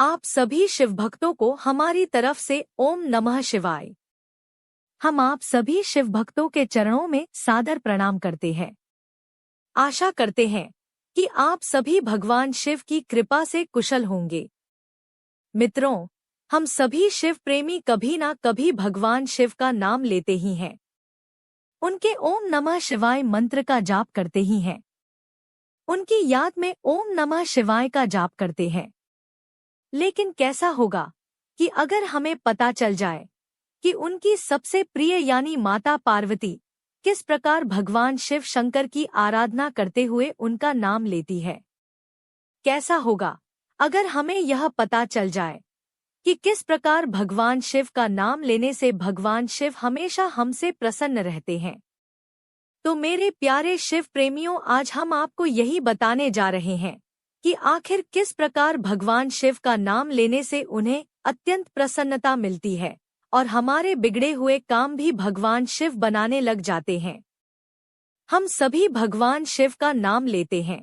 आप सभी शिव भक्तों को हमारी तरफ से ओम नमः शिवाय। हम आप सभी शिव भक्तों के चरणों में सादर प्रणाम करते हैं। आशा करते हैं कि आप सभी भगवान शिव की कृपा से कुशल होंगे। मित्रों, हम सभी शिव प्रेमी कभी ना कभी भगवान शिव का नाम लेते ही हैं। उनके ओम नमः शिवाय मंत्र का जाप करते ही हैं। उनकी याद में ओम नमः शिवाय का जाप करते हैं। लेकिन कैसा होगा कि अगर हमें पता चल जाए कि उनकी सबसे प्रिय यानी माता पार्वती किस प्रकार भगवान शिव शंकर की आराधना करते हुए उनका नाम लेती है। कैसा होगा अगर हमें यह पता चल जाए कि किस प्रकार भगवान शिव का नाम लेने से भगवान शिव हमेशा हमसे प्रसन्न रहते हैं। तो मेरे प्यारे शिव प्रेमियों, आज हम आपको यही बताने जा रहे हैं कि आखिर किस प्रकार भगवान शिव का नाम लेने से उन्हें अत्यंत प्रसन्नता मिलती है और हमारे बिगड़े हुए काम भी भगवान शिव बनाने लग जाते हैं। हम सभी भगवान शिव का नाम लेते हैं,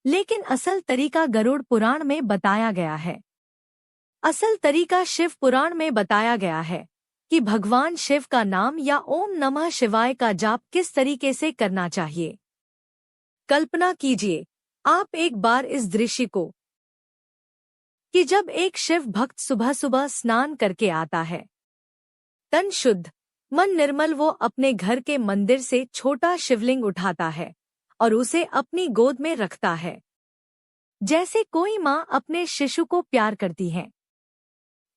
लेकिन असल तरीका गरुड़ पुराण में बताया गया है। असल तरीका शिव पुराण में बताया गया है कि भगवान शिव का नाम या ओम नमः शिवाय का जाप किस तरीके से करना चाहिए। कल्पना कीजिए आप एक बार इस दृश्य को कि जब एक शिव भक्त सुबह सुबह स्नान करके आता है, तन शुद्ध मन निर्मल, वो अपने घर के मंदिर से छोटा शिवलिंग उठाता है और उसे अपनी गोद में रखता है, जैसे कोई माँ अपने शिशु को प्यार करती है।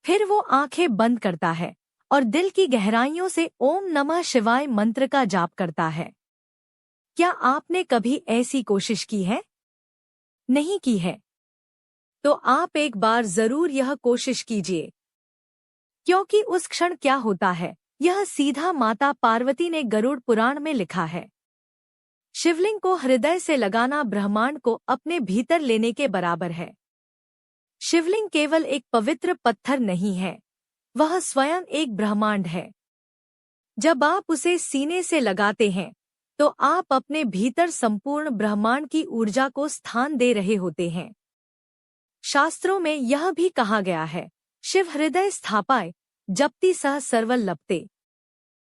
फिर वो आंखें बंद करता है और दिल की गहराइयों से ओम नमः शिवाय मंत्र का जाप करता है। क्या आपने कभी ऐसी कोशिश की है? नहीं की है तो आप एक बार जरूर यह कोशिश कीजिए, क्योंकि उस क्षण क्या होता है यह सीधा माता पार्वती ने गरुड़ पुराण में लिखा है। शिवलिंग को हृदय से लगाना ब्रह्मांड को अपने भीतर लेने के बराबर है। शिवलिंग केवल एक पवित्र पत्थर नहीं है, वह स्वयं एक ब्रह्मांड है। जब आप उसे सीने से लगाते हैं तो आप अपने भीतर संपूर्ण ब्रह्मांड की ऊर्जा को स्थान दे रहे होते हैं। शास्त्रों में यह भी कहा गया है, शिव हृदय स्थापाय जपति सह सर्वल लपते,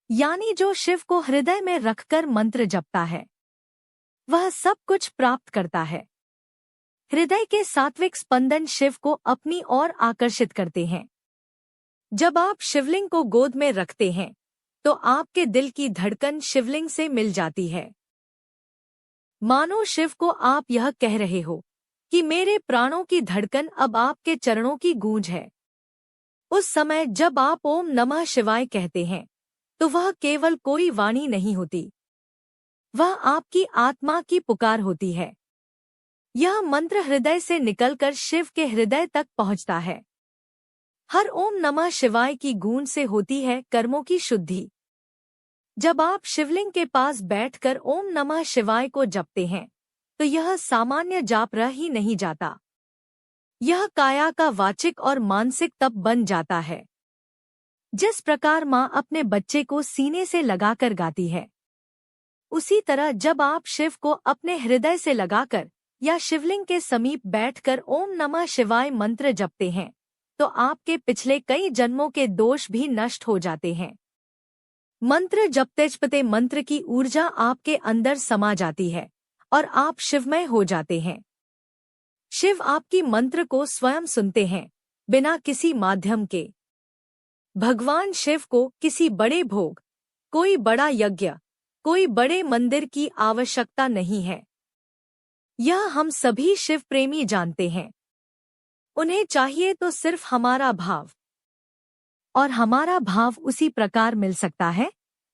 यानी जो शिव को हृदय में रखकर मंत्र जपता है वह सब कुछ प्राप्त करता है। हृदय के सात्विक स्पंदन शिव को अपनी ओर आकर्षित करते हैं। जब आप शिवलिंग को गोद में रखते हैं तो आपके दिल की धड़कन शिवलिंग से मिल जाती है। मानो शिव को आप यह कह रहे हो कि मेरे प्राणों की धड़कन अब आपके चरणों की गूंज है। उस समय जब आप ओम नमः शिवाय कहते हैं तो वह केवल कोई वाणी नहीं होती, वह आपकी आत्मा की पुकार होती है। यह मंत्र हृदय से निकलकर शिव के हृदय तक पहुंचता है। हर ओम नमः शिवाय की गूंज से होती है कर्मों की शुद्धि। जब आप शिवलिंग के पास बैठकर ओम नमः शिवाय को जपते हैं तो यह सामान्य जाप रह ही नहीं जाता, यह काया का वाचिक और मानसिक तप बन जाता है। जिस प्रकार माँ अपने बच्चे को सीने से लगाकर गाती है, उसी तरह जब आप शिव को अपने हृदय से लगाकर या शिवलिंग के समीप बैठकर ओम नमः शिवाय मंत्र जपते हैं तो आपके पिछले कई जन्मों के दोष भी नष्ट हो जाते हैं। मंत्र जपते जपते मंत्र की ऊर्जा आपके अंदर समा जाती है और आप शिवमय हो जाते हैं। शिव आपकी मंत्र को स्वयं सुनते हैं, बिना किसी माध्यम के। भगवान शिव को किसी बड़े भोग, कोई बड़ा यज्ञ, कोई बड़े मंदिर की आवश्यकता नहीं है। यह हम सभी शिव प्रेमी जानते हैं। उन्हें चाहिए तो सिर्फ हमारा भाव, और हमारा भाव उसी प्रकार मिल सकता है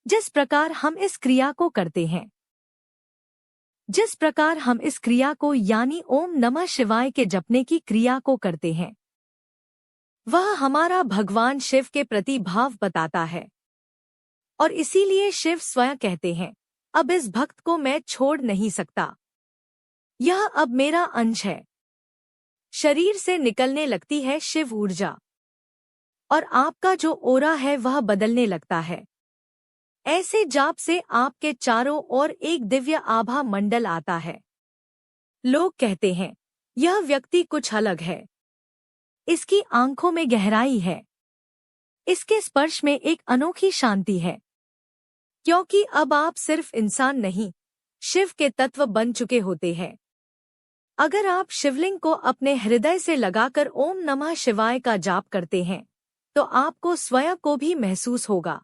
जिस प्रकार हम इस क्रिया को करते हैं। जिस प्रकार हम इस क्रिया को यानी ओम नमः शिवाय के जपने की क्रिया को करते हैं, वह हमारा भगवान शिव के प्रति भाव बताता है। और इसीलिए शिव स्वयं कहते हैं, अब इस भक्त को मैं छोड़ नहीं सकता, यह अब मेरा अंश है। शरीर से निकलने लगती है शिव ऊर्जा और आपका जो ओरा है वह बदलने लगता है। ऐसे जाप से आपके चारों ओर एक दिव्य आभा मंडल आता है। लोग कहते हैं यह व्यक्ति कुछ अलग है, इसकी आंखों में गहराई है। इसके स्पर्श में एक अनोखी शांति है। क्योंकि अब आप सिर्फ इंसान नहीं, शिव के तत्व बन चुके होते हैं। अगर आप शिवलिंग को अपने हृदय से लगाकर ओम नमः शिवाय का जाप करते हैं, तो आपको स्वयं को भी महसूस होगा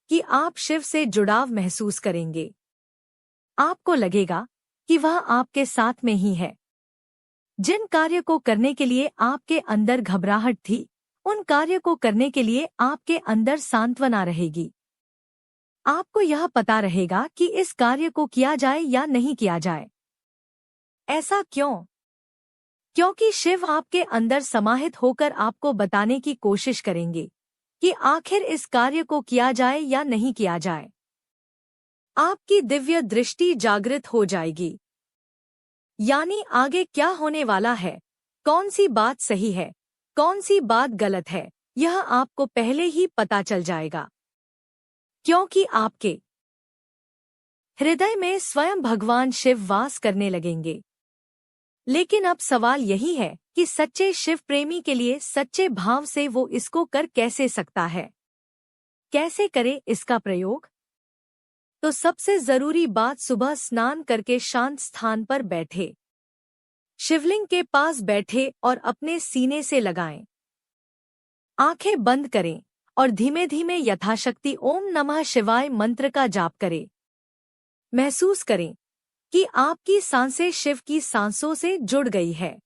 कि आप शिव से जुड़ाव महसूस करेंगे। आपको लगेगा कि वह आपके साथ में ही है। जिन कार्य को करने के लिए आपके अंदर घबराहट थी, उन कार्य को करने के लिए आपके अंदर सांत्वना रहेगी। आपको यह पता रहेगा कि इस कार्य को किया जाए या नहीं किया जाए। ऐसा क्यों? क्योंकि शिव आपके अंदर समाहित होकर आपको बताने की कोशिश करेंगे कि आखिर इस कार्य को किया जाए या नहीं किया जाए। आपकी दिव्य दृष्टि जागृत हो जाएगी। यानी आगे क्या होने वाला है, कौन सी बात सही है, कौन सी बात गलत है, यह आपको पहले ही पता चल जाएगा। क्योंकि आपके हृदय में स्वयं भगवान शिव वास करने लगेंगे। लेकिन अब सवाल यही है कि सच्चे शिव प्रेमी के लिए सच्चे भाव से वो इसको कर कैसे सकता है? कैसे करे इसका प्रयोग? तो सबसे जरूरी बात, सुबह स्नान करके शांत स्थान पर बैठे, शिवलिंग के पास बैठे और अपने सीने से लगाएं। आंखें बंद करें और धीमे धीमे यथाशक्ति ओम नमः शिवाय मंत्र का जाप करें। महसूस करें कि आपकी सांसें शिव की सांसों से जुड़ गई है।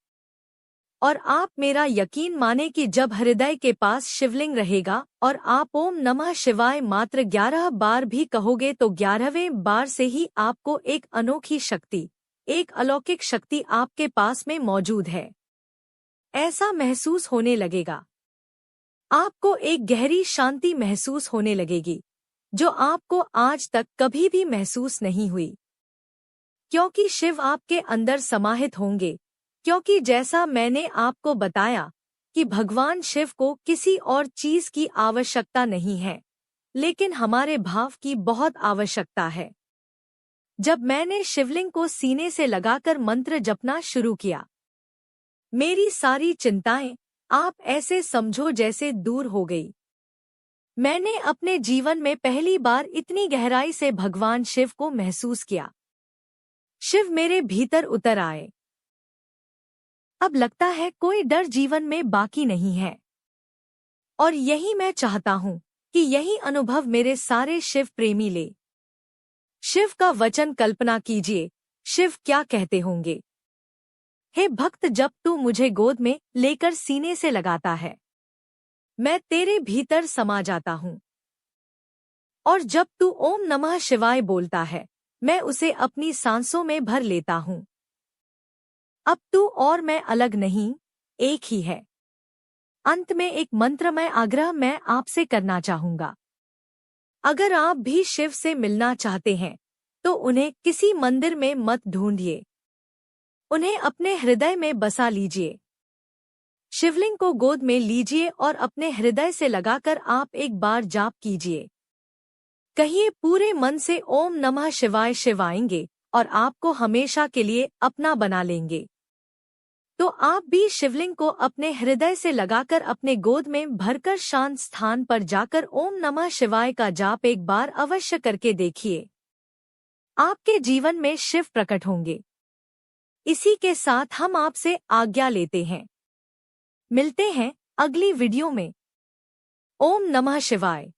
और आप मेरा यकीन माने कि जब हृदय के पास शिवलिंग रहेगा और आप ओम नमः शिवाय मात्र 11 बार भी कहोगे, तो 11वें बार से ही आपको एक अनोखी शक्ति, एक अलौकिक शक्ति आपके पास में मौजूद है, ऐसा महसूस होने लगेगा। आपको एक गहरी शांति महसूस होने लगेगी, जो आपको आज तक कभी भी महसूस नहीं हुई। क्योंकि शिव आपके अंदर समाहित होंगे। क्योंकि जैसा मैंने आपको बताया कि भगवान शिव को किसी और चीज की आवश्यकता नहीं है, लेकिन हमारे भाव की बहुत आवश्यकता है। जब मैंने शिवलिंग को सीने से लगाकर मंत्र जपना शुरू किया, मेरी सारी चिंताएं आप ऐसे समझो जैसे दूर हो गई। मैंने अपने जीवन में पहली बार इतनी गहराई से भगवान शिव को महसूस किया। शिव मेरे भीतर उतर आए। अब लगता है कोई डर जीवन में बाकी नहीं है। और यही मैं चाहता हूं कि यही अनुभव मेरे सारे शिव प्रेमी ले। शिव का वचन कल्पना कीजिए, शिव क्या कहते होंगे। हे भक्त, जब तू मुझे गोद में लेकर सीने से लगाता है, मैं तेरे भीतर समा जाता हूं। और जब तू ओम नमः शिवाय बोलता है, मैं उसे अपनी सांसों में भर लेता हूं। अब तू और मैं अलग नहीं, एक ही है। अंत में एक मंत्रमय आग्रह मैं आपसे करना चाहूंगा। अगर आप भी शिव से मिलना चाहते हैं, तो उन्हें किसी मंदिर में मत ढूंढिए। उन्हें अपने हृदय में बसा लीजिए। शिवलिंग को गोद में लीजिए और अपने हृदय से लगाकर आप एक बार जाप कीजिए। कहिए पूरे मन से ओम नमः शिवाय। शिव आएंगे और आपको हमेशा के लिए अपना बना लेंगे। तो आप भी शिवलिंग को अपने हृदय से लगाकर अपने गोद में भरकर शांत स्थान पर जाकर ओम नमः शिवाय का जाप एक बार अवश्य करके देखिए। आपके जीवन में शिव प्रकट होंगे। इसी के साथ हम आपसे आज्ञा लेते हैं। मिलते हैं अगली वीडियो में। ओम नमः शिवाय।